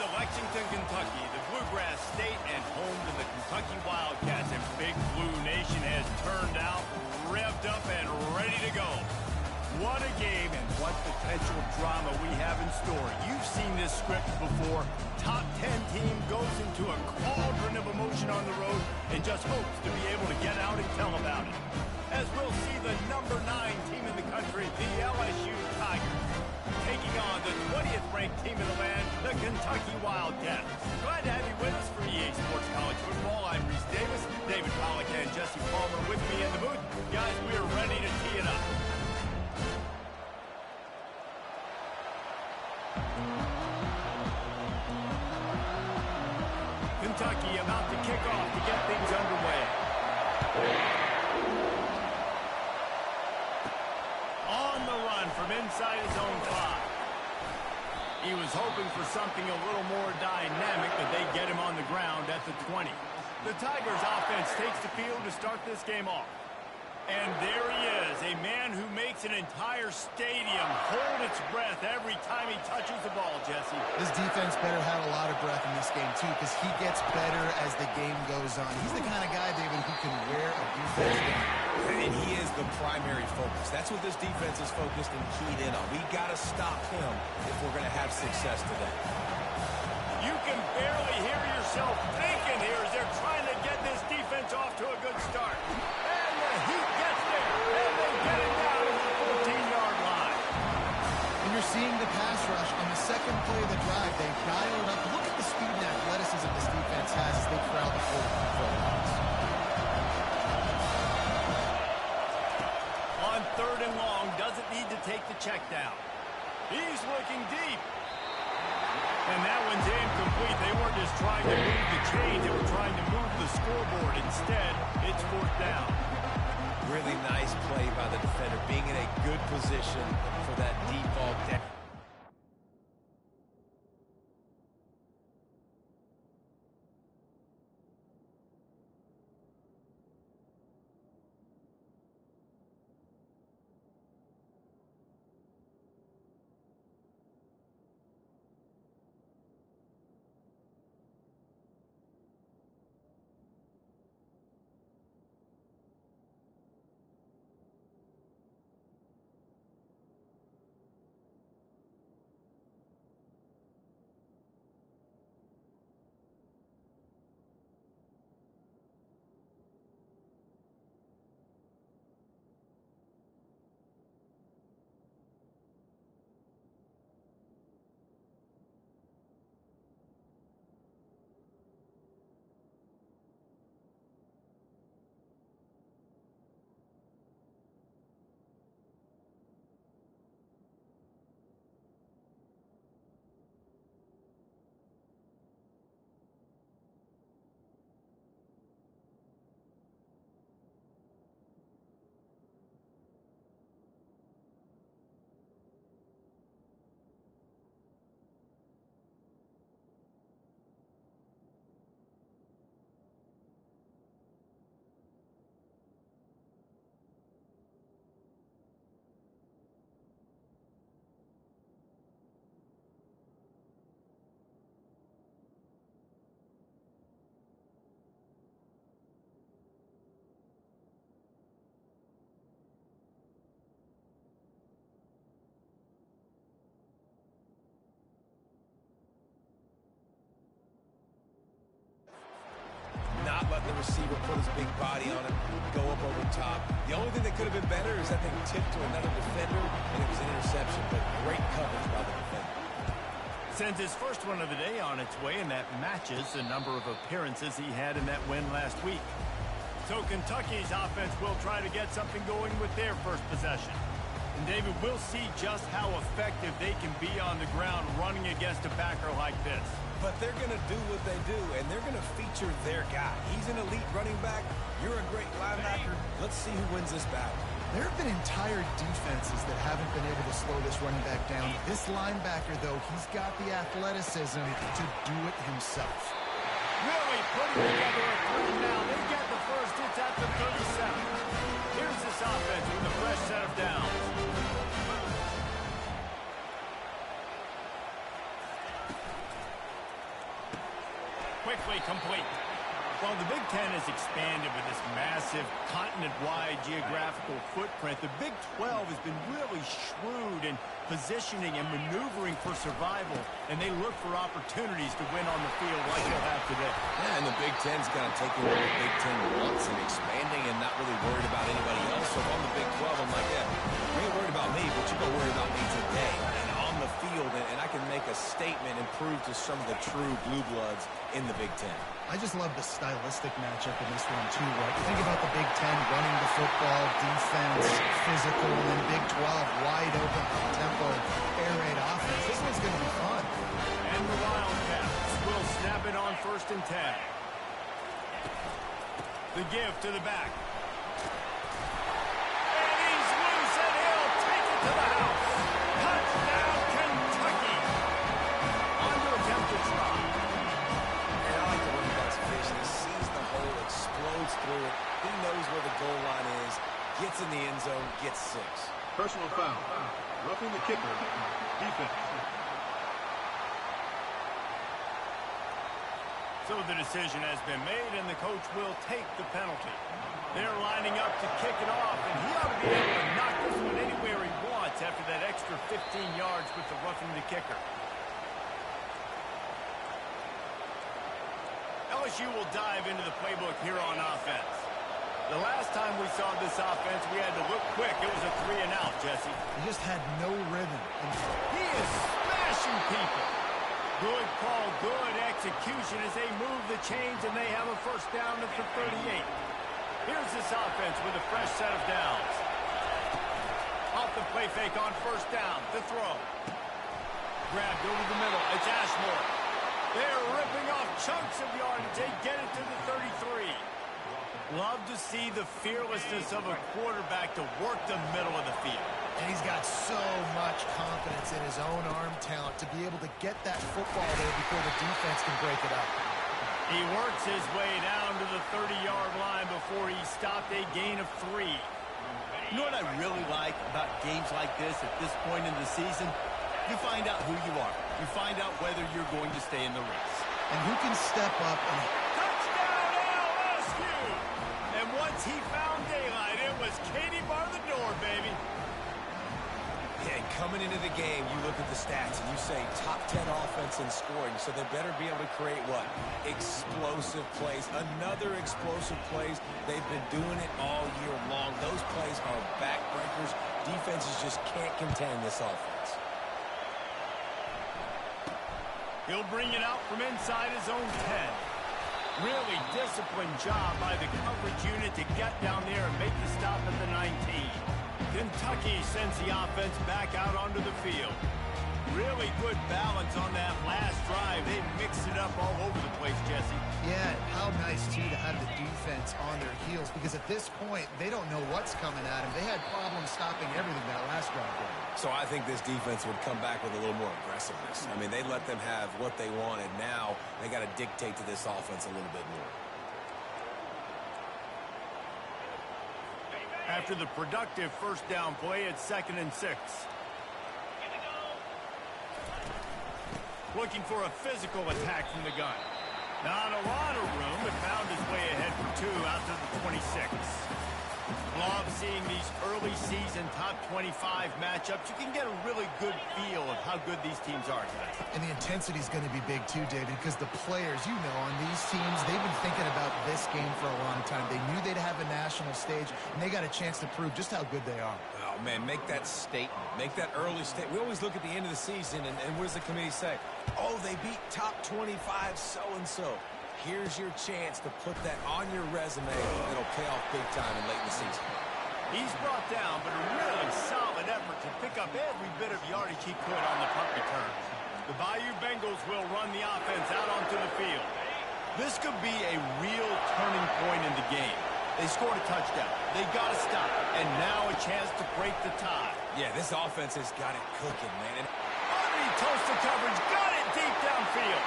to Lexington, Kentucky, the Bluegrass State, and home to the Kentucky Wildcats. And Big Blue Nation has turned out, revved up, and ready to go. What a game and what potential drama we have in store. You've seen this script before. Top 10 team goes into a cauldron of emotion on the road and just hopes to be able to get out and tell about it. As we'll see the number 9 team in the country, the LSU Tigers, taking on the 20th ranked team in the land, the Kentucky Wildcats. Glad to have you with us for EA Sports College Football. I'm Reese Davis, David Pollack, and Jesse Palmer with me in the booth. Guys, we are ready to tee it up. Kentucky about to kick off to get things underway. On the run from inside his own 5. He was hoping for something a little more dynamic, but they get him on the ground at the 20. The Tigers offense takes the field to start this game off. And there he is, a man who makes an entire stadium hold its breath every time he touches the ball, Jesse. This defense better have a lot of breath in this game, too, because he gets better as the game goes on. He's the kind of guy, David, who can wear a defense down. And he is the primary focus. That's what this defense is focused and keyed in on. We got to stop him if we're going to have success today. You can barely hear yourself thinking here as they're trying to get this defense off to a good start. And the Heat gets there, and they get it down to the 14-yard line. And you're seeing the pass rush on the second play of the drive. They dial it up. Look at the speed and athleticism this defense has as they crowd the quarterback for a loss. On 3rd and long, doesn't need to take the check down. He's looking deep. And that one's incomplete. They weren't just trying to move the chains. They were trying to move the scoreboard. Instead, it's 4th down. Really nice play by the defender, being in a good position for that deep ball down. Not letting the receiver put his big body on it, go up over top. The only thing that could have been better is that thing tipped to another defender, and it was an interception, but great coverage by the defender. Sends his first one of the day on its way, and that matches the number of appearances he had in that win last week. So Kentucky's offense will try to get something going with their first possession. And David, we'll see just how effective they can be on the ground running against a backer like this. But they're going to do what they do, and they're going to feature their guy. He's an elite running back. You're a great linebacker. Let's see who wins this battle. There have been entire defenses that haven't been able to slow this running back down. This linebacker, though, he's got the athleticism to do it himself. Really putting together a 3rd down. They get the first. It's at the 37. Here's this offense with a fresh set of downs. quickly complete. While the Big Ten has expanded with this massive continent-wide geographical footprint, the Big 12 has been really shrewd in positioning and maneuvering for survival, and they look for opportunities to win on the field like they'll have today. Yeah, and the Big Ten's kind of taking what the Big Ten wants and expanding and not really worried about anybody else. So if I'm the Big 12, I'm like, yeah, you ain't worried about me, but you go worry about me today. And on the field, and I can make a statement and prove to some of the true blue bloods in the Big Ten. I just love the stylistic matchup in this one, too, right? Think about the Big Ten running the football, defense, physical, and then Big 12, wide open, up-tempo, air raid offense. This one's going to be fun. And the Wildcats will snap it on 1st and 10. The give to the back. And he's loose, and he'll take it to the house. Touchdown, Kentucky. On to attempted try. And I like the running back's vision. He sees the hole, explodes through it. He knows where the goal line is, gets in the end zone, gets 6. Personal foul. Roughing the kicker. Defense. So the decision has been made, and the coach will take the penalty. They're lining up to kick it off, and he ought to be able to knock this one anywhere he wants after that extra 15 yards with the roughing the kicker. LSU will dive into the playbook here on offense. The last time we saw this offense, we had to look quick. It was a 3-and-out, Jesse. He just had no rhythm. He is smashing people. Good call, good execution as they move the chains, and they have a first down at the 38. Here's this offense with a fresh set of downs. Off the play fake on 1st down. The throw. Grabbed over the middle. It's Ashmore. They're ripping off chunks of yardage. They get it to the 33. Love to see the fearlessness of a quarterback to work the middle of the field. And he's got so much confidence in his own arm talent to be able to get that football there before the defense can break it up. He works his way down to the 30-yard line before he stopped a gain of 3. You know what I really like about games like this at this point in the season? You find out who you are. You find out whether you're going to stay in the race. And who can step up and... Touchdown, LSU! And once he found daylight, it was Katie bar the door, baby. Yeah, and coming into the game, you look at the stats and you say top 10 offense in scoring, so they better be able to create what? Explosive plays. Another explosive plays. They've been doing it all year long. Those plays are backbreakers. Defenses just can't contend this offense. He'll bring it out from inside his own 10. Really disciplined job by the coverage unit to get down there and make the stop at the 19. Kentucky sends the offense back out onto the field. Really good balance on that last drive. They mixed it up all over the place, Jesse. Yeah, how nice, too, to have the defense on their heels, because at this point, they don't know what's coming at them. They had problems stopping everything that last drive there. So I think this defense would come back with a little more aggressiveness. I mean, they let them have what they wanted. Now they got to dictate to this offense a little bit more. After the productive first down play, it's 2nd and 6. Looking for a physical attack from the gun. Not a lot of room, but found his way ahead for 2 out to the 26. Love seeing these early season top 25 matchups. You can get a really good feel of how good these teams are today. And the intensity is going to be big too, David, because the players, you know, on these teams, they've been thinking about this game for a long time. They knew they'd have a national stage, and they got a chance to prove just how good they are. Oh, man, make that statement. Make that early statement. We always look at the end of the season, and what does the committee say? Oh, they beat top 25 so-and-so. Here's your chance to put that on your resume. It'll pay off big time in late in the season. He's brought down, but a really solid effort to pick up every bit of yardage he could on the punt return. The Bayou Bengals will run the offense out onto the field. This could be a real turning point in the game. They scored a touchdown. They got to stop. And now a chance to break the tie. Yeah, this offense has got it cooking, man. Army toast the coverage. Got it deep downfield.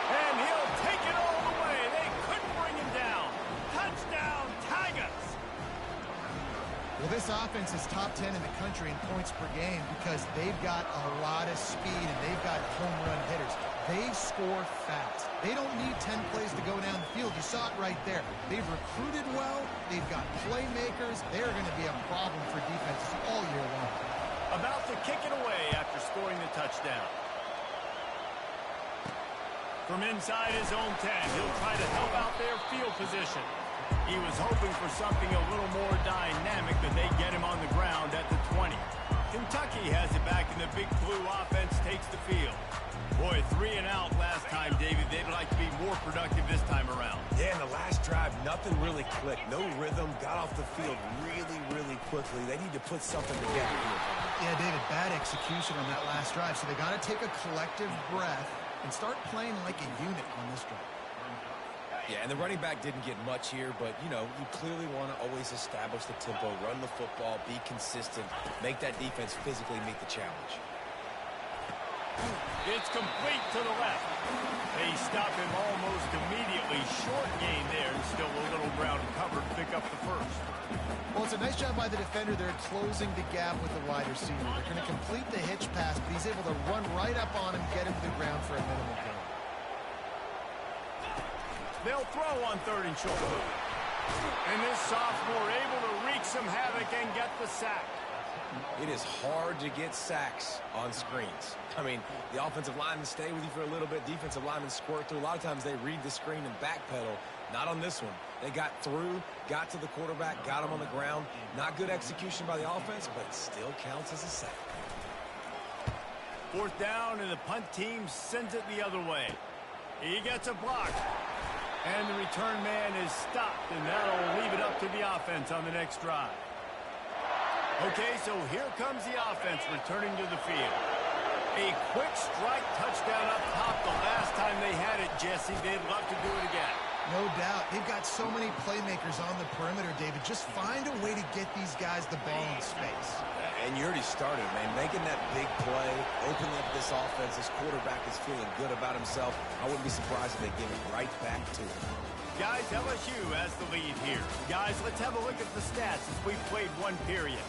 And he'll take it all the way. They couldn't bring him down. Touchdown, Tigers. Well, this offense is top 10 in the country in points per game because they've got a lot of speed and they've got home run hitters. They score fast. They don't need 10 plays to go down the field. You saw it right there. They've recruited well. They've got playmakers. They're going to be a problem for defenses all year long. About to kick it away after scoring the touchdown. From inside his own 10, he'll try to help out their field position. He was hoping for something a little more dynamic, but they get him on the ground at the 20. Kentucky has it back, and the Big Blue offense takes the field. Boy, 3 and out last time, David. They'd like to be more productive this time around. Yeah, in the last drive, nothing really clicked. No rhythm, got off the field really quickly. They need to put something together here. Yeah, David, bad execution on that last drive, so they got to take a collective breath and start playing like a unit on this drive. Yeah, and the running back didn't get much here, but, you know, you clearly want to always establish the tempo, run the football, be consistent, make that defense physically meet the challenge. It's complete to the left. They stop him almost immediately. Short gain there, and still a little ground covered to pick up the first. Well, it's a nice job by the defender there closing the gap with the wide receiver. They're going to complete the hitch pass, but he's able to run right up on him, get him to the ground for a minimal gain. They'll throw on 3rd and short. And this sophomore able to wreak some havoc and get the sack. It is hard to get sacks on screens. I mean, the offensive linemen stay with you for a little bit. Defensive linemen squirt through. A lot of times they read the screen and backpedal. Not on this one. They got through, got to the quarterback, got him on the ground. Not good execution by the offense, but it still counts as a sack. 4th down, and the punt team sends it the other way. He gets a block. And the return man is stopped, and that'll leave it up to the offense on the next drive. Okay, so here comes the offense returning to the field. A quick strike touchdown up top the last time they had it, Jesse. They'd love to do it again. No doubt. They've got so many playmakers on the perimeter, David. Just find a way to get these guys the ball in space. And you already started, man. Making that big play, opening up this offense. This quarterback is feeling good about himself. I wouldn't be surprised if they give it right back to him. Guys, LSU has the lead here. Guys, let's have a look at the stats as we've played one period.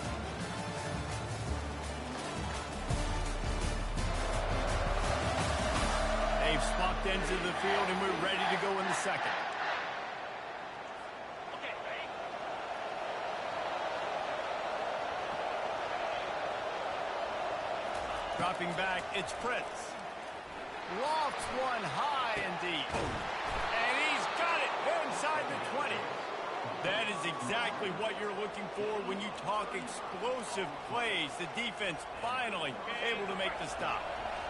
They've swapped ends of the field, and we're ready to go in the second. Dropping back, it's Fritz. Lofts one high and deep. And he's got it inside the 20. That is exactly what you're looking for when you talk explosive plays. The defense finally able to make the stop.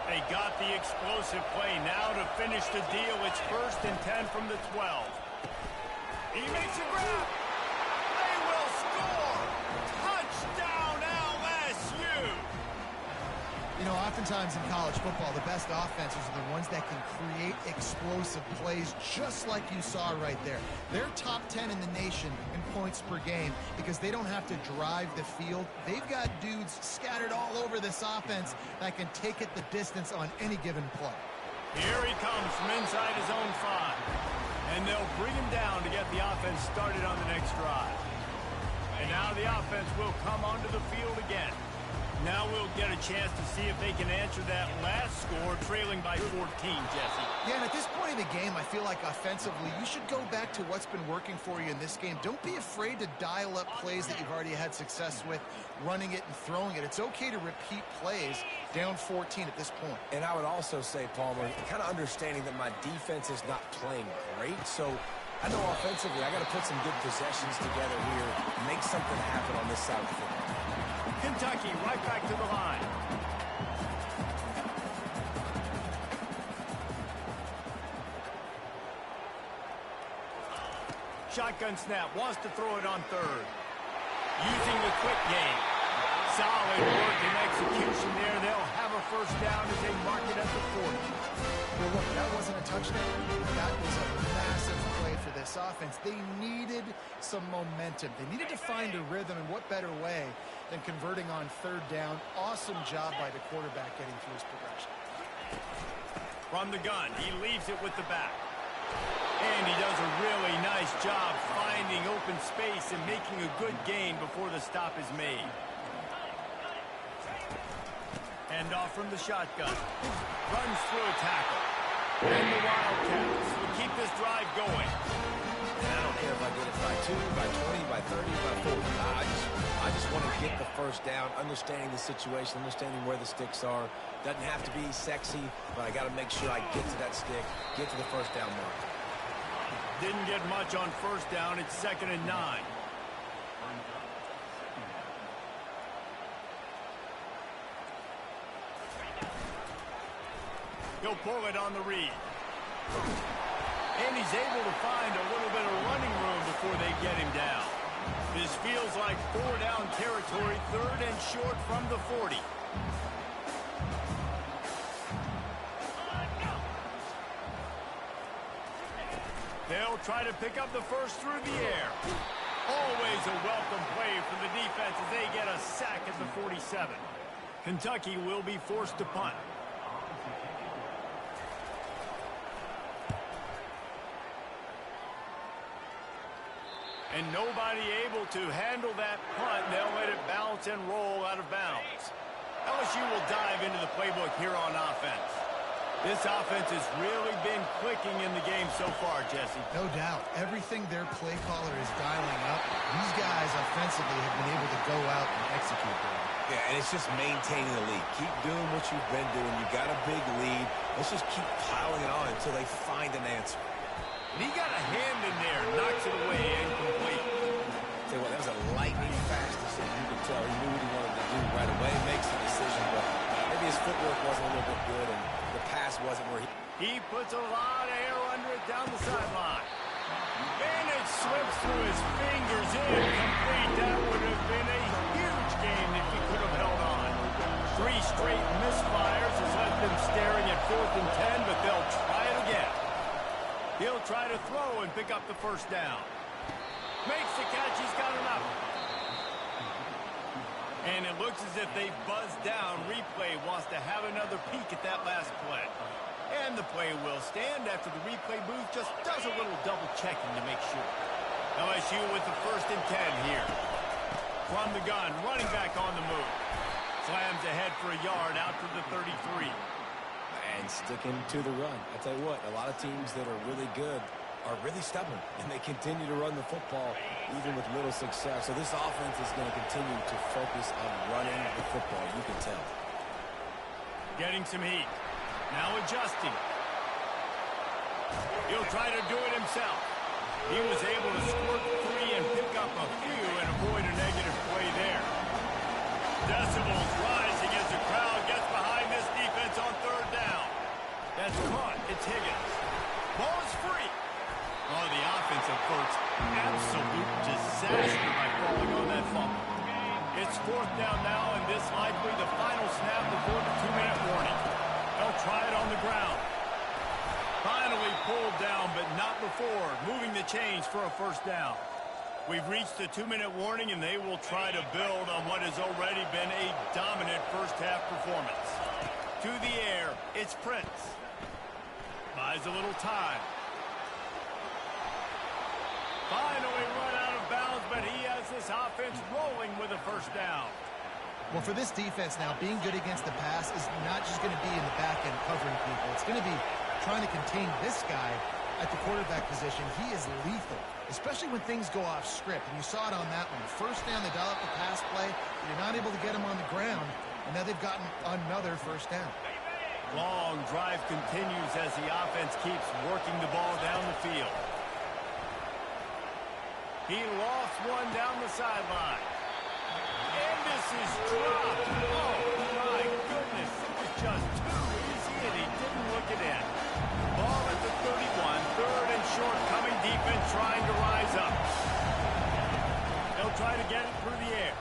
They got the explosive play. Now to finish the deal, it's 1st and 10 from the 12. He makes a grab. They will score. Touchdown, LSU. You know, oftentimes in college football, the best offenses are the ones that can create explosive plays just like you saw right there. They're top 10 in the nation in points per game because they don't have to drive the field. They've got dudes scattered all over this offense that can take it the distance on any given play. Here he comes from inside his own 5. And they'll bring him down to get the offense started on the next drive. And now the offense will come onto the field again. Now we'll get a chance to see if they can answer that last score, trailing by 14, Jesse. Yeah, and at this point in the game, I feel like offensively, you should go back to what's been working for you in this game. Don't be afraid to dial up plays that you've already had success with, running it and throwing it. It's okay to repeat plays down 14 at this point. And I would also say, Palmer, kind of understanding that my defense is not playing great, so I know offensively I got to put some good possessions together here, make something happen on this side of the football. Kentucky right back to the line. Shotgun snap, wants to throw it on 3rd. Using the quick game. Solid work and execution there. They'll have a 1st down as they mark it at the 40. Well, look, that wasn't a touchdown. That was a massive play for this offense. They needed some momentum. They needed to find a rhythm, and what better way than converting on 3rd down. Awesome job by the quarterback getting through his progression. From the gun, he leaves it with the back. And he does a really nice job finding open space and making a good gain before the stop is made. Handoff from the shotgun. Runs through a tackle. And the Wildcats will keep this drive going. And I don't care if I get it by 2, by 20, by 30, by 40. I just want to get the first down, understanding the situation, understanding where the sticks are. Doesn't have to be sexy, but I got to make sure I get to that stick, get to the first down mark. Didn't get much on first down. It's 2nd and 9. He'll pull it on the read. And he's able to find a little bit of running room before they get him down. This feels like 4-down territory, 3rd and short from the 40. They'll try to pick up the first through the air. Always a welcome play for the defense as they get a sack at the 47. Kentucky will be forced to punt. And nobody able to handle that punt. They'll let it bounce and roll out of bounds. LSU will dive into the playbook here on offense. This offense has really been clicking in the game so far, Jesse. No doubt. Everything their play caller is dialing up, these guys offensively have been able to go out and execute them. Yeah, and it's just maintaining the lead. Keep doing what you've been doing. You got a big lead. Let's just keep piling it on until they find an answer. And he got a hand in there, knocks it away, incomplete. Tell you what, that was a lightning fast decision. You could tell he knew what he wanted to do right away. Makes the decision, but maybe his footwork wasn't a little bit good, and the pass wasn't where he... He puts a lot of air under it down the sideline. And it slips through his fingers, incomplete. That would have been a huge game if he could have held on. 3 straight misfires has left them staring at 4th and 10, but they'll try it again. He'll try to throw and pick up the first down. Makes the catch. He's got enough. And it looks as if they buzzed down. Replay wants to have another peek at that last play. And the play will stand after the replay booth just does a little double checking to make sure. LSU with the 1st and 10 here. From the gun, running back on the move. Slams ahead for a yard out to the 33. And sticking to the run. I tell you what, a lot of teams that are really good are really stubborn, and they continue to run the football even with little success. So this offense is going to continue to focus on running the football. You can tell. Getting some heat. Now adjusting. He'll try to do it himself. He was able to squirt 3 and pick up a few and avoid a negative play there. Decibels rising as the crowd gets behind this defense on 3rd down. That's caught. It's Higgins. Ball is free. Oh, the offense averts absolute disaster by falling on that fumble. It's 4th down now, and this likely the final snap before the 2-minute warning. They'll try it on the ground. Finally pulled down, but not before. Moving the chains for a first down. We've reached the 2-minute warning, and they will try to build on what has already been a dominant first-half performance. To the air, it's Prince. Buys a little time. Finally run out of bounds, but he has this offense rolling with a first down. Well, for this defense now, being good against the pass is not just going to be in the back end covering people. It's going to be trying to contain this guy at the quarterback position. He is lethal, especially when things go off script. And you saw it on that one. First down, they dial up the pass play. You're not able to get him on the ground, and now they've gotten another first down. Long drive continues as the offense keeps working the ball down the field. He lost one down the sideline. And this is dropped. Oh, my goodness. It was just too easy, and he didn't look it in. Ball at the 31. 3rd and short. Coming defense trying to rise up. They'll try to get it through the air.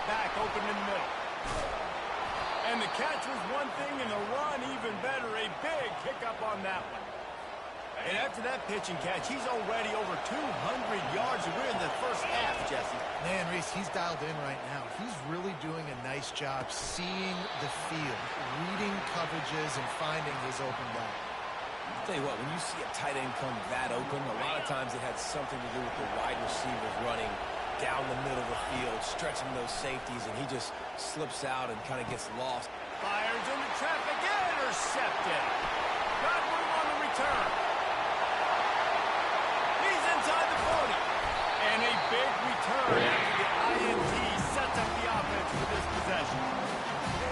Back open in the middle. And the catch was one thing, and the run even better. A big pickup on that one. And after that pitch and catch, he's already over 200 yards. We're in the first half, Jesse. Man, Reese, he's dialed in right now. He's really doing a nice job seeing the field, reading coverages, and finding his open guy. I'll tell you what, when you see a tight end come that open, a lot of times it had something to do with the wide receivers running down the middle of the field, stretching those safeties, and he just slips out and kind of gets lost. Fires into traffic, intercepted. Got room on the return. He's inside the 40. And a big return after the INT sets up the offense for this possession.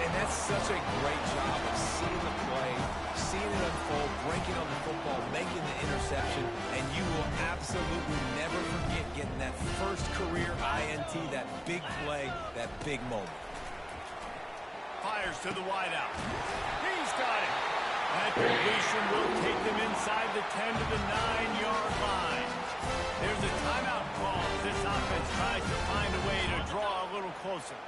And that's such a great job of seeing the play, seeing it unfold, breaking on the football, making the interception, and you will absolutely never forget getting that first career INT, that big play, that big moment. Fires to the wideout. He's got it. That completion will take them inside the 10 to the 9-yard line. There's a timeout call as this offense tries to find a way to draw a little closer.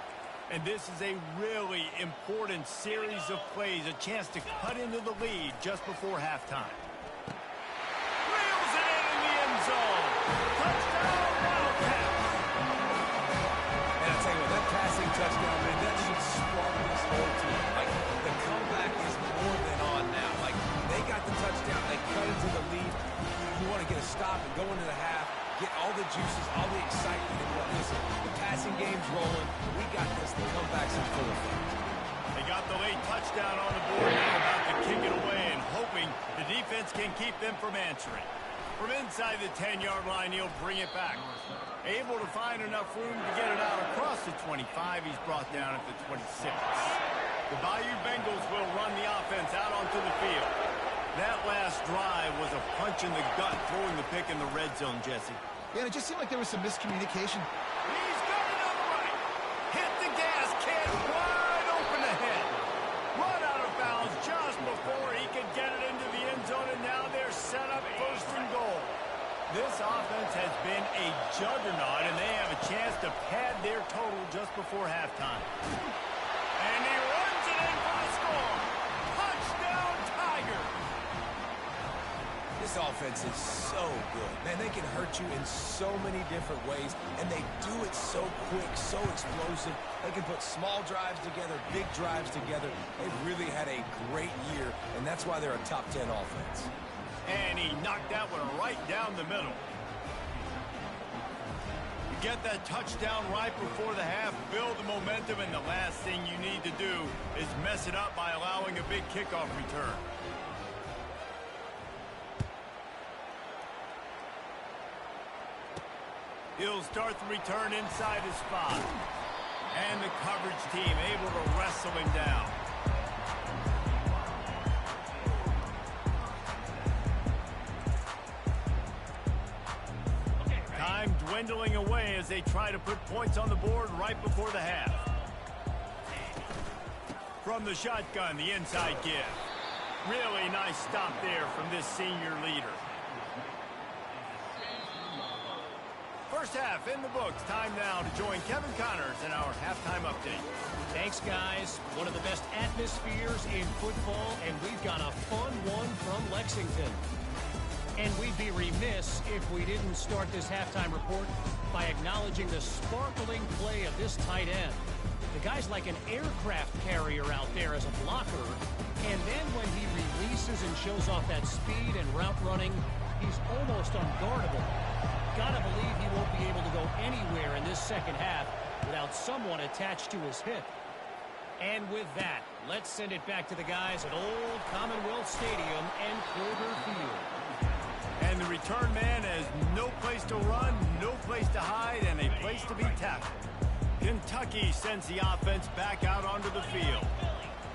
And this is a really important series of plays, a chance to cut into the lead just before halftime. Reels it in the end zone. Touchdown, Wildcats. And I tell you what, that passing touchdown, man, that should spark this whole team. Like, the comeback is more than on now. Like, they got the touchdown, they cut into the lead. You want to get a stop and go into the half, get all the juices, all the excitement. And listen, the passing game's rolling. We got this. The comeback's in full effect. They got the late touchdown on the board, now about to kick it away and hoping the defense can keep them from answering. From inside the 10-yard line, he'll bring it back. Able to find enough room to get it out across the 25. He's brought down at the 26. The Bayou Bengals will run the offense out onto the field. That last drive was a punch in the gut, throwing the pick in the red zone, Jesse. Yeah, and it just seemed like there was some miscommunication. He's got it on the right. Hit the gas, kid. Wide open ahead. Run out of bounds just before he could get it into the end zone, and now they're set up first and goal. This offense has been a juggernaut, and they have a chance to pad their total just before halftime. And he runs it in for the score. Touchdown, Tiger. This offense is so good. Man, they can hurt you in so many different ways, and they do it so quick, so explosive. They can put small drives together, big drives together. They've really had a great year, and that's why they're a top 10 offense. And he knocked that one right down the middle. You get that touchdown right before the half, build the momentum, and the last thing you need to do is mess it up by allowing a big kickoff return. He'll start the return inside his spot. And the coverage team able to wrestle him down. Time dwindling away as they try to put points on the board right before the half. From the shotgun, the inside give. Really nice stop there from this senior leader. First half in the books. Time now to join Kevin Connors in our halftime update. Thanks, guys. One of the best atmospheres in football, and we've got a fun one from Lexington. And we'd be remiss if we didn't start this halftime report by acknowledging the sparkling play of this tight end. The guy's like an aircraft carrier out there as a blocker, and then when he releases and shows off that speed and route running, he's almost unguardable. Gotta believe he won't be able to go anywhere in this second half without someone attached to his hip. And with that, let's send it back to the guys at Old Commonwealth Stadium and Kroger Field. And the return man has no place to run, no place to hide, and a place to be tackled. Kentucky sends the offense back out onto the field.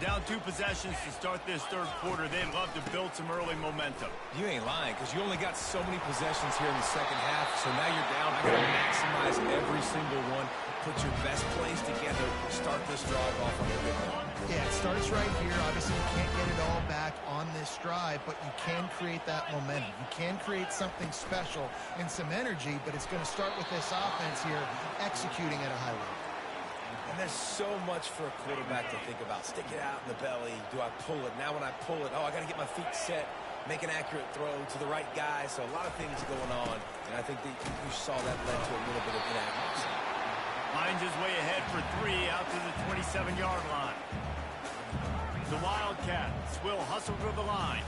Down 2 possessions to start this third quarter. They'd love to build some early momentum. You ain't lying, because you only got so many possessions here in the second half, so now you're down. I got to maximize every single one. Put your best plays together. Start this drive off on a good note. Yeah, it starts right here. Obviously, you can't get it all back on this drive, but you can create that momentum. You can create something special and some energy, but it's going to start with this offense here executing at a high level. And there's so much for a quarterback to think about. Stick it out in the belly. Do I pull it? Now when I pull it, oh, I got to get my feet set, make an accurate throw to the right guy. So a lot of things going on, and I think that you saw that led to a little bit of inaccuracy. Finds his way ahead for 3 out to the 27-yard line. The Wildcats will hustle to the line.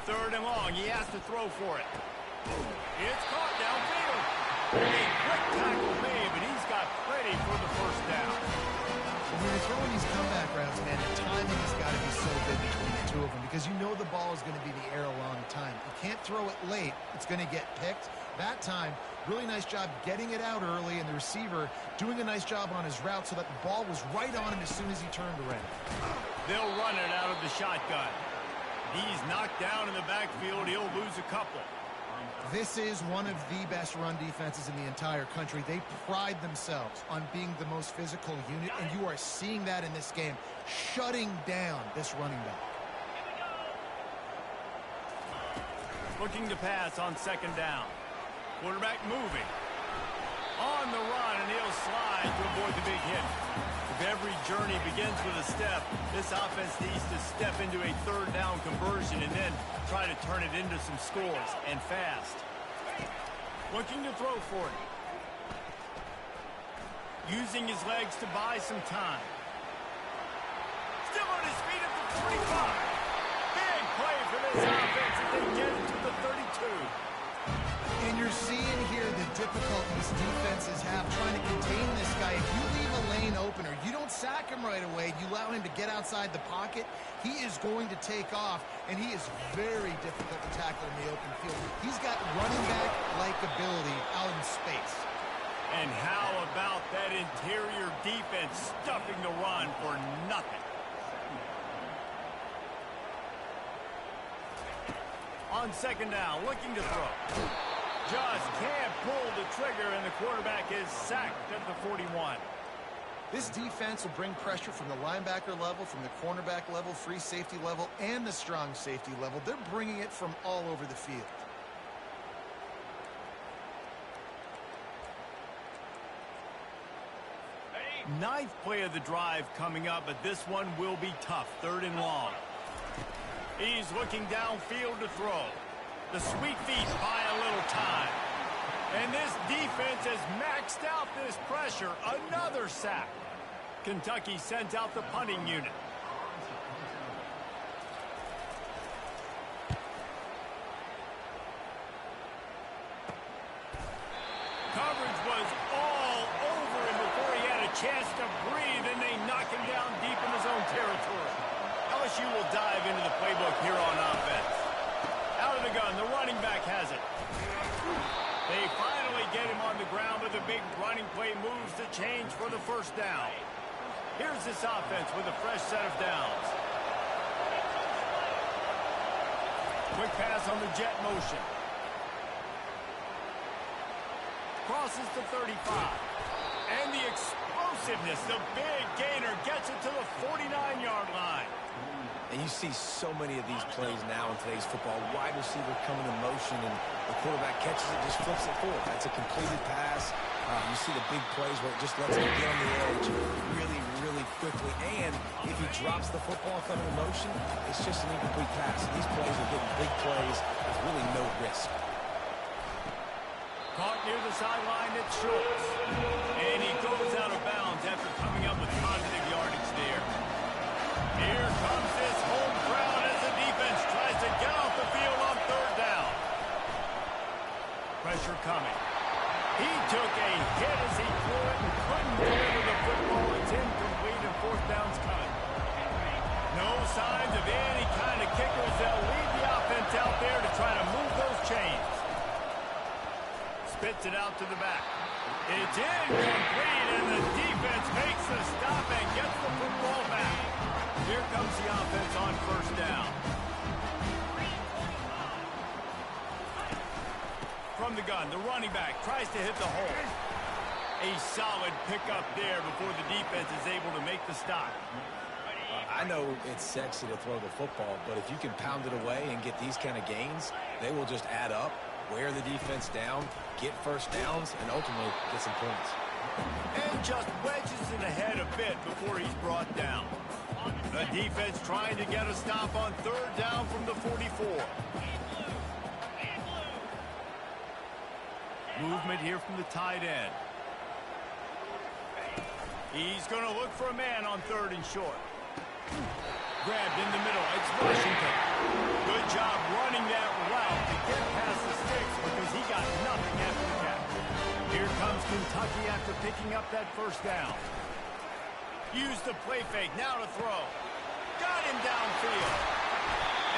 3rd and long. He has to throw for it. It's caught downfield. A quick tackle made, but he's got plenty for the 1st down. When you're throwing these comeback routes, man, the timing has got to be so good between the two of them because you know the ball is going to be in the air a long time. You can't throw it late. It's going to get picked. That time, really nice job getting it out early, and the receiver doing a nice job on his route so that the ball was right on him as soon as he turned around. They'll run it out of the shotgun. He's knocked down in the backfield. He'll lose a couple. This is one of the best run defenses in the entire country. They pride themselves on being the most physical unit, and you are seeing that in this game, shutting down this running back. Looking to pass on 2nd down. Quarterback moving. On the run, and he'll slide to avoid the big hit. If every journey begins with a step, this offense needs to step into a 3rd down conversion and then try to turn it into some scores, and fast. Looking to throw for it. Using his legs to buy some time. Still on his feet at the 45. Big play for this offense as they get it to the 32. And you're seeing here the difficulties defenses have trying to contain this guy. If you leave a lane open or you don't sack him right away, you allow him to get outside the pocket, he is going to take off, and he is very difficult to tackle in the open field. He's got running back-like ability out in space. And how about that interior defense stuffing the run for nothing? On 2nd down, looking to throw. Just can't pull the trigger, and the quarterback is sacked at the 41. This defense will bring pressure from the linebacker level, from the cornerback level, free safety level, and the strong safety level. They're bringing it from all over the field. Ninth play of the drive coming up, but this one will be tough. 3rd and long. He's looking downfield to throw. The sweet feet buy a little time. And this defense has maxed out this pressure. Another sack. Kentucky sends out the punting unit. Coverage was all over him before he had a chance to breathe, and they knock him down deep in his own territory. LSU will dive into the playbook here on offense. Out of the gun, the running back has it. They finally get him on the ground, but the big running play moves the change for the 1st down. Here's this offense with a fresh set of downs. Quick pass on the jet motion. Crosses to 35. And the explosiveness, the big gainer, gets it to the 49-yard line. And you see so many of these plays now in today's football. Wide receiver coming in motion, and the quarterback catches it, just flips it forward. That's a completed pass. You see the big plays where it just lets him get on the edge really, really quickly. And if he drops the football coming in motion, it's just an incomplete pass. And these plays are getting big plays with really no risk. Caught near the sideline, it's Schultz. And he goes out of bounds after coming up with positive yardage there. Here comes this home crowd as the defense tries to get off the field on 3rd down. Pressure coming. He took a hit as he threw it and couldn't deliver the football. It's incomplete, and 4th down's coming. No signs of any kind of kickers. They'll lead the offense out there to try to move those chains. Spits it out to the back. It's incomplete, and the defense makes the stop and gets the football back. Here comes the offense on 1st down. From the gun, the running back tries to hit the hole. A solid pickup there before the defense is able to make the stop. I know it's sexy to throw the football, but if you can pound it away and get these kind of gains, they will just add up, wear the defense down, get 1st downs, and ultimately get some points. And just wedges it ahead a bit before he's brought down. The defense trying to get a stop on 3rd down from the 44. Movement here from the tight end. He's going to look for a man on 3rd and short. grabbed in the middle. It's Washington. Good job running that route to get past the sticks because he got nothing after the catch. Here comes Kentucky after picking up that first down. Use the play fake, now to throw. Got him downfield.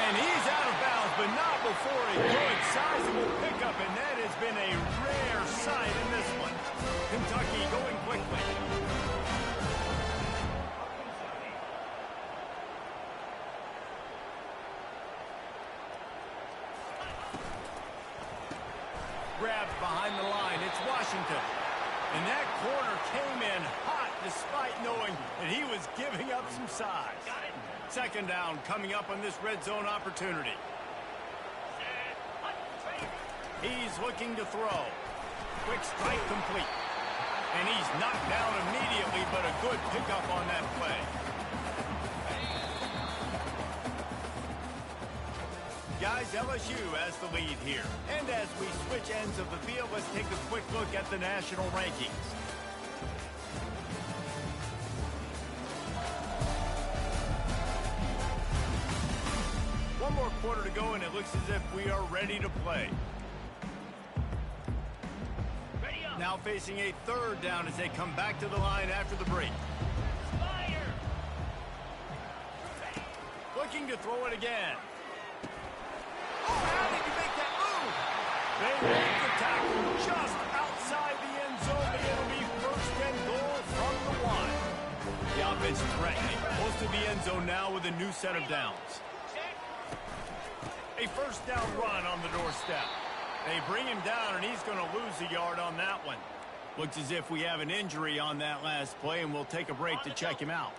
And he's out of bounds, but not before a good, sizable pickup, and that has been a rare sight in this one. Kentucky going quickly. Grabbed behind the line, it's Washington. And that corner came in hot despite knowing that he was giving up some size. Second down coming up on this red zone opportunity. He's looking to throw. Quick strike complete. And he's knocked down immediately, but a good pickup on that play. Guys, LSU has the lead here. And as we switch ends of the field, let's take a quick look at the national rankings. One more quarter to go, and it looks as if we are ready to play. Now facing a third down as they come back to the line after the break. Looking to throw it again. Oh, how did you make that move? They make the tackle just outside the end zone, but it'll be first and goal from the one. The offense threatening. Close to the end zone now with a new set of downs. A first down run on the doorstep. They bring him down, and he's going to lose a yard on that one. Looks as if we have an injury on that last play, and we'll take a break to check him out.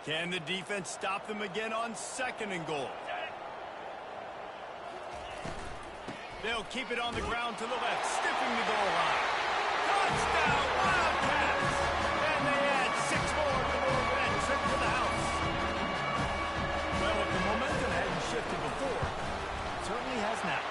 Can the defense stop them again on second and goal? They'll keep it on the ground to the left, stiffing the goal line. Touchdown, Wildcats! And they add 6 more to the red trip to the house. Well, if the momentum hadn't shifted before, it certainly has now.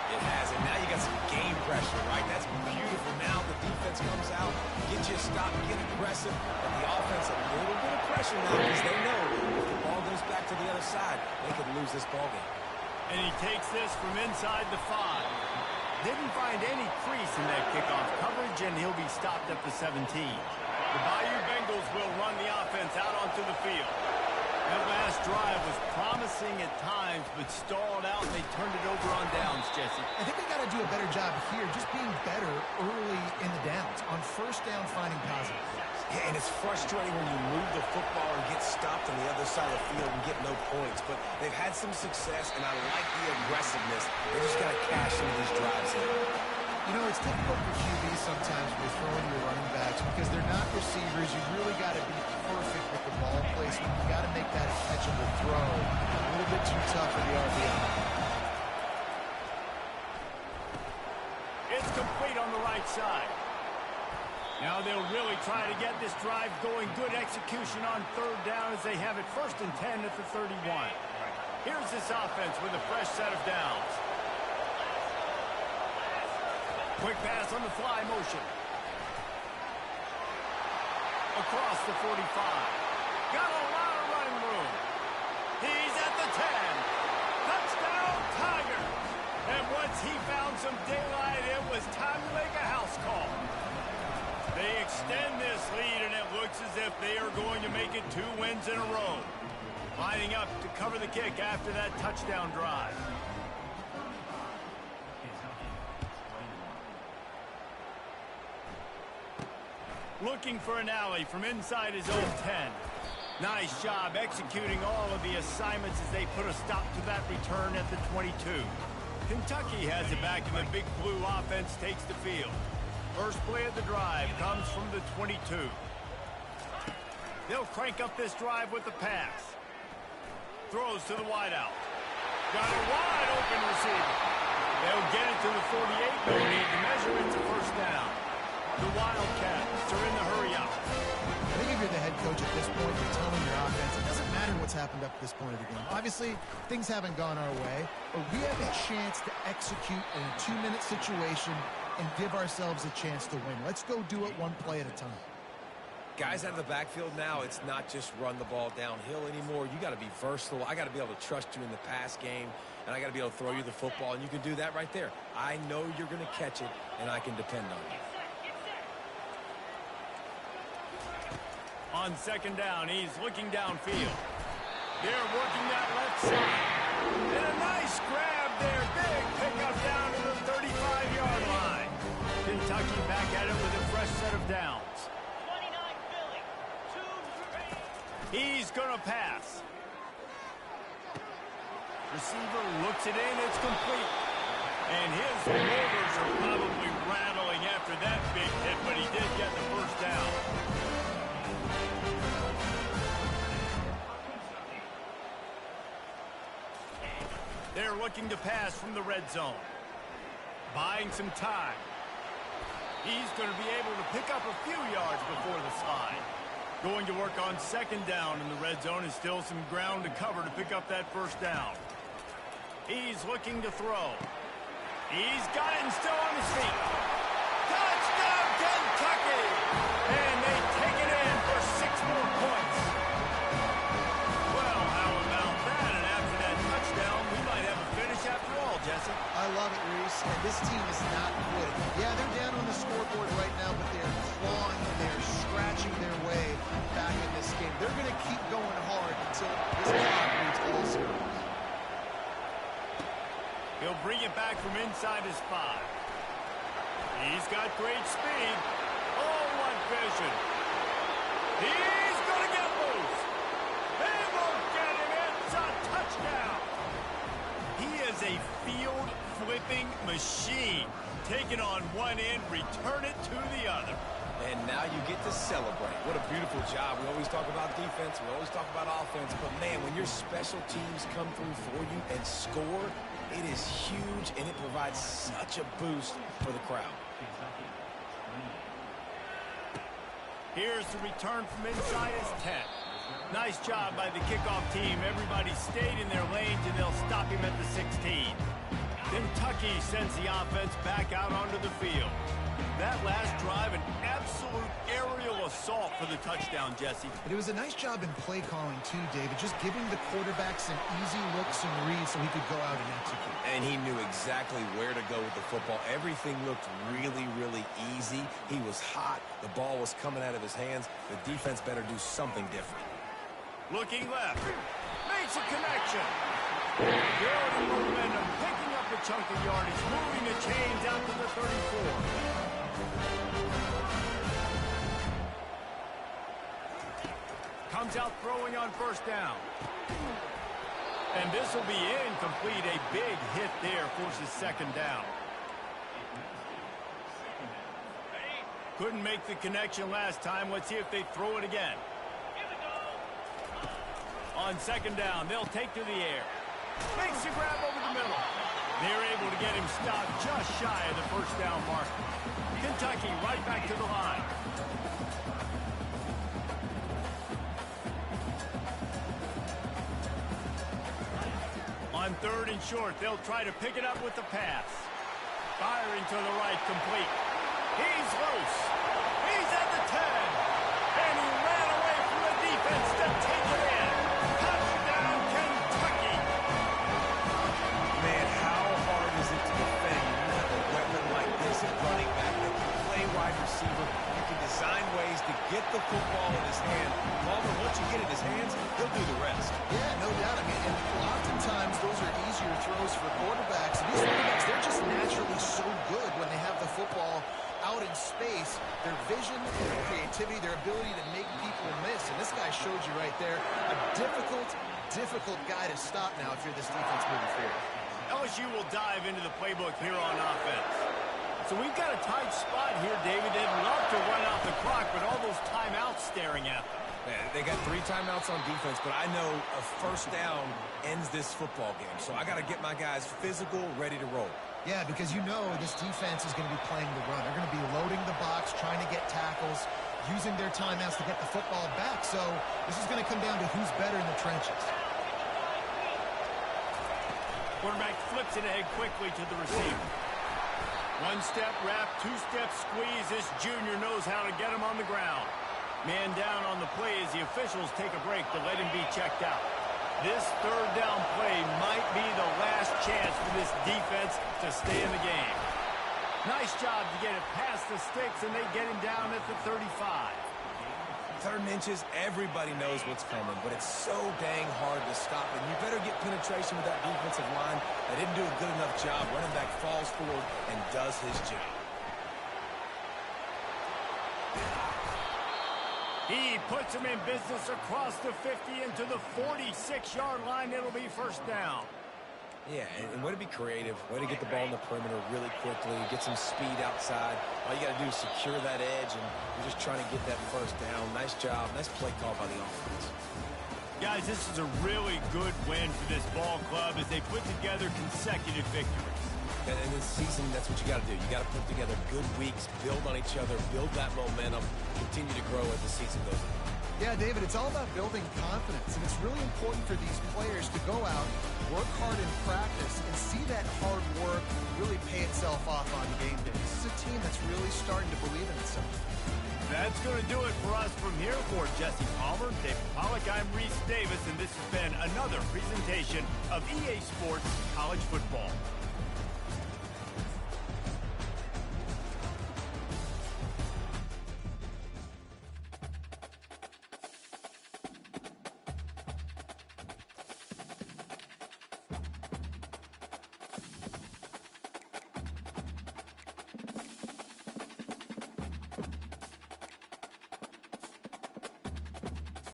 It has, and now you got some game pressure, right? That's beautiful. Now the defense comes out, get you a stop, get aggressive, and the offense a little bit of pressure now because they know if the ball goes back to the other side, they could lose this ball game. And he takes this from inside the 5. Didn't find any crease in that kickoff coverage, and he'll be stopped at the 17. The Bayou Bengals will run the offense out onto the field. That last drive was promising at times, but stalled out, and they turned it over on downs, Jesse. I think they got to do a better job here, just being better early in the downs. On first down, finding positive plays. Yeah, and it's frustrating when you move the football and get stopped on the other side of the field and get no points. But they've had some success, and I like the aggressiveness. They just got to cash some of these drives in. You know, it's difficult for QBs sometimes with throwing your running backs because they're not receivers. You really got to be perfect with the ball placement. You got to make that a catchable throw. A little bit too tough for the RBI. It's complete on the right side. Now they'll really try to get this drive going. Good execution on third down as they have it first and 10 at the 31. Here's this offense with a fresh set of downs. Quick pass on the fly motion. Across the 45. Got a lot of running room. He's at the 10. Touchdown, Tiger. And once he found some daylight, it was time to make a house call. They extend this lead, and it looks as if they are going to make it 2 wins in a row. Lining up to cover the kick after that touchdown drive. Looking for an alley from inside his own 10. Nice job executing all of the assignments as they put a stop to that return at the 22. Kentucky has it back, and the Big Blue offense takes the field. First play of the drive comes from the 22. They'll crank up this drive with the pass. Throws to the wideout. Got a wide open receiver. They'll get it to the 48. No need to measure. It's a first down. The Wildcats are in the hurry-up. I think if you're the head coach at this point, you're telling your offense, it doesn't matter what's happened up to this point of the game. Obviously, things haven't gone our way, but we have a chance to execute in a 2-minute situation and give ourselves a chance to win. Let's go do it one play at a time. Guys out of the backfield now, it's not just run the ball downhill anymore. You got to be versatile. I got to be able to trust you in the pass game, and I got to be able to throw you the football, and you can do that right there. I know you're going to catch it, and I can depend on you. On second down, he's looking downfield. They're working that left side. And a nice grab there. Big pickup down to the 35-yard line. Kentucky back at it with a fresh set of downs. He's going to pass. Receiver looks it in. It's complete. And his motors are probably rattling after that big hit, but he did get the first down. They're looking to pass from the red zone. Buying some time. He's going to be able to pick up a few yards before the slide. Going to work on second down in the red zone, and still some ground to cover to pick up that first down. He's looking to throw. He's got it and still on his feet. Touchdown, Kentucky! And they take it in for 6 more points. Well, how about that? And after that touchdown, we might have a finish after all, Jesse. I love it, Reese. And this team is not quitting. Yeah, they're down on the scoreboard right now, but they're clawing and they're scratching their way back in this game. They're going to keep going hard until this clock reads all zeros. He'll bring it back from inside his 5. He's got great speed. Oh, what vision. He's going to get loose. They won't get him. It's a touchdown. He is a field-flipping machine. Take it on one end, return it to the other. And now you get to celebrate. What a beautiful job. We always talk about defense. We always talk about offense. But, man, when your special teams come through for you and score, it is huge, and it provides such a boost for the crowd. Here's the return from inside his 10. Nice job by the kickoff team. Everybody stayed in their lanes, and they'll stop him at the 16. Kentucky sends the offense back out onto the field. That last drive, an absolute aerial assault for the touchdown, Jesse. And it was a nice job in play calling, too, David, just giving the quarterback some easy looks and reads so he could go out and execute. And he knew exactly where to go with the football. Everything looked really, really easy. He was hot. The ball was coming out of his hands. The defense better do something different. Looking left. Makes a connection. Building momentum, picking up a chunk of yardage, moving the chains out to the 34. Comes out throwing on first down. And this will be incomplete. A big hit there forces second down. Couldn't make the connection last time. Let's see if they throw it again. On second down, they'll take to the air. Makes a grab over the middle. They're able to get him stopped just shy of the first down mark. Kentucky right back to the line. On third and short, they'll try to pick it up with the pass. Firing to the right, complete. He's loose. He's at the 10. And he ran away from the defense to take it in. Touchdown, Kentucky. Man, how hard is it to defend with a weapon like this at running back that can play wide receiver? You can design ways to get the football in his hand. Palmer, once you get it in his hands, he'll do the rest. Yeah, no doubt. I mean, and oftentimes those are easier throws for quarterbacks. And these quarterbacks, they're just naturally so good when they have the football out in space. Their vision, their creativity, their ability to make people miss. And this guy showed you right there a difficult guy to stop now if you're this defense moving forward. LSU will dive into the playbook here on offense. So we've got a tight spot here, David. They'd love to run out the clock, but all those timeouts staring at them. Man, they got 3 timeouts on defense, but I know a first down ends this football game. So I got to get my guys physical, ready to roll. Yeah, because you know this defense is going to be playing the run. They're going to be loading the box, trying to get tackles, using their timeouts to get the football back. So this is going to come down to who's better in the trenches. Quarterback flips it ahead quickly to the receiver. 1-step wrap, 2-step squeeze. This junior knows how to get him on the ground. Man down on the play as the officials take a break to let him be checked out. This third down play might be the last chance for this defense to stay in the game. Nice job to get it past the sticks, and they get him down at the 35. 3rd and inches, everybody knows what's coming, but it's so dang hard to stop it. You better get penetration with that defensive line. They didn't do a good enough job. Running back falls forward and does his job. He puts him in business across the 50 into the 46-yard line. It'll be first down. Yeah, and way to be creative, way to get the ball in the perimeter really quickly, get some speed outside. All you got to do is secure that edge, and you're just trying to get that first down. Nice job. Nice play call by the offense. Guys, this is a really good win for this ball club as they put together consecutive victories. And in this season, that's what you got to do. You got to put together good weeks, build on each other, build that momentum, continue to grow as the season goes on. Yeah, David, it's all about building confidence, and it's really important for these players to go out, work hard in practice, and see that hard work really pay itself off on game day. This is a team that's really starting to believe in itself. That's going to do it for us from here. For Jesse Palmer, David Pollack, I'm Reese Davis, and this has been another presentation of EA Sports College Football.